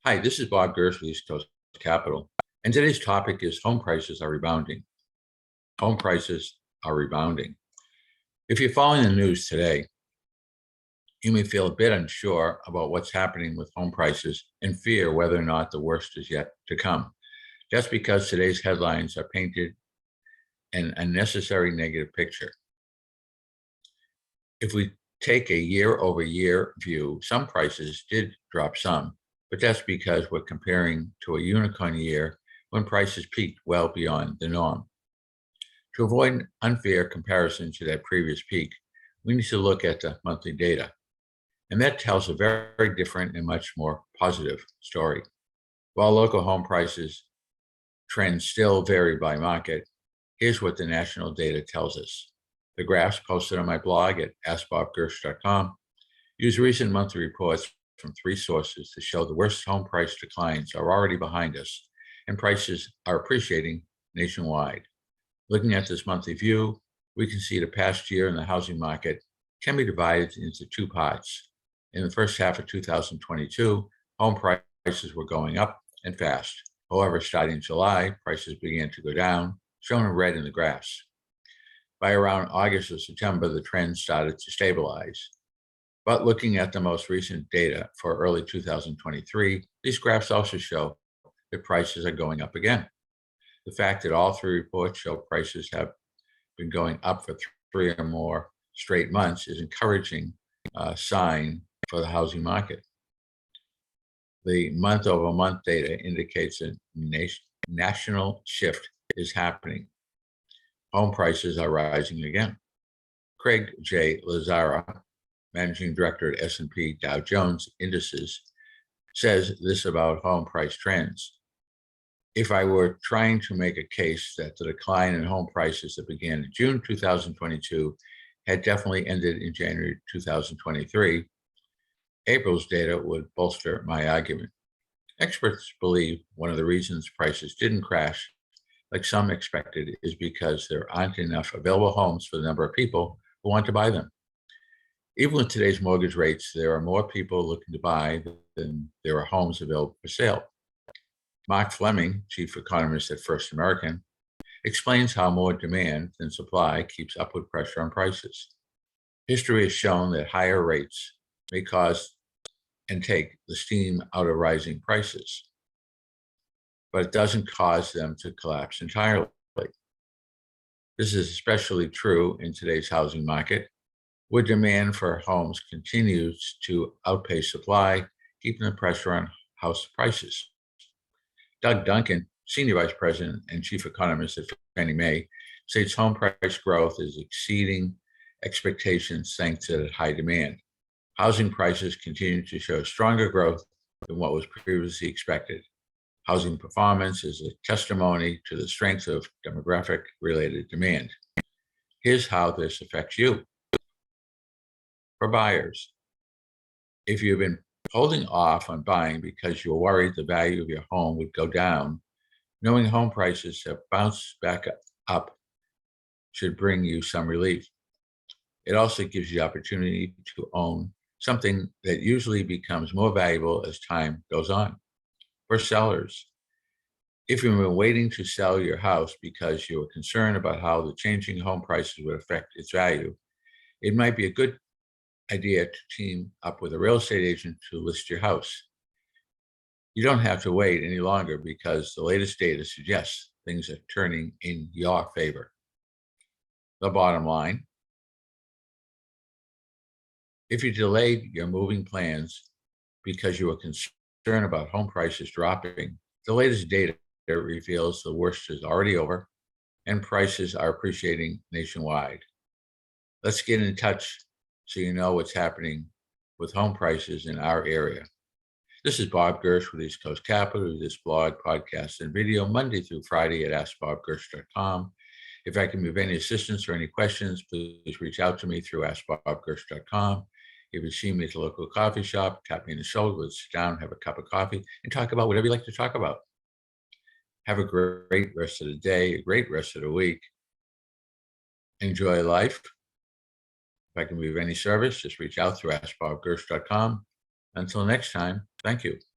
Hi, this is Bob Gersh with East Coast Capital, and today's topic is home prices are rebounding. Home prices are rebounding. If you're following the news today, you may feel a bit unsure about what's happening with home prices and fear whether or not the worst is yet to come. Just because today's headlines are painted an unnecessary negative picture. If we take a year-over-year view, some prices did drop some, but that's because we're comparing to a unicorn year when prices peaked well beyond the norm. To avoid unfair comparison to that previous peak, we need to look at the monthly data. And that tells a very different and much more positive story. While local home prices trends still vary by market, here's what the national data tells us. The graphs posted on my blog at askbobgersh.com use recent monthly reports from 3 sources to show the worst home price declines are already behind us and prices are appreciating nationwide. Looking at this monthly view, we can see the past year in the housing market can be divided into 2 parts. In the first half of 2022, home prices were going up and fast. However, starting in July, prices began to go down, shown in red in the graphs. By around August or September, the trend started to stabilize. But looking at the most recent data for early 2023, these graphs also show that prices are going up again. The fact that all 3 reports show prices have been going up for 3 or more straight months is encouraging sign for the housing market. The month-over-month data indicates a national shift is happening. Home prices are rising again. Craig J. Lazara, Managing Director at S&P Dow Jones Indices, says this about home price trends. If I were trying to make a case that the decline in home prices that began in June 2022 had definitely ended in January 2023, April's data would bolster my argument. Experts believe one of the reasons prices didn't crash like some expected is because there aren't enough available homes for the number of people who want to buy them. Even with today's mortgage rates, there are more people looking to buy than there are homes available for sale. Mark Fleming, chief economist at First American, explains how more demand than supply keeps upward pressure on prices. History has shown that higher rates may cause and take the steam out of rising prices, but it doesn't cause them to collapse entirely. This is especially true in today's housing market, where demand for homes continues to outpace supply, keeping the pressure on house prices. Doug Duncan, Senior Vice President and Chief Economist at Fannie Mae, states home price growth is exceeding expectations thanks to the high demand. Housing prices continue to show stronger growth than what was previously expected. Housing performance is a testimony to the strength of demographic-related demand. Here's how this affects you. For buyers, if you've been holding off on buying because you're worried the value of your home would go down, knowing home prices have bounced back up should bring you some relief. It also gives you the opportunity to own something that usually becomes more valuable as time goes on. For sellers, if you've been waiting to sell your house because you are concerned about how the changing home prices would affect its value, it might be a good idea to team up with a real estate agent to list your house. You don't have to wait any longer because the latest data suggests things are turning in your favor. The bottom line, if you delayed your moving plans because you were concerned about home prices dropping, the latest data reveals the worst is already over and prices are appreciating nationwide. Let's get in touch so you know what's happening with home prices in our area. This is Bob Gersh with East Coast Capital. This blog, podcast, and video Monday through Friday at askbobgersh.com. If I can be of any assistance or any questions, please reach out to me through askbobgersh.com. If you see me at the local coffee shop, tap me in the shoulder, let's sit down, have a cup of coffee, and talk about whatever you like to talk about. Have a great rest of the day, a great rest of the week. Enjoy life. If I can be of any service, just reach out through askbobgersh.com. Until next time, thank you.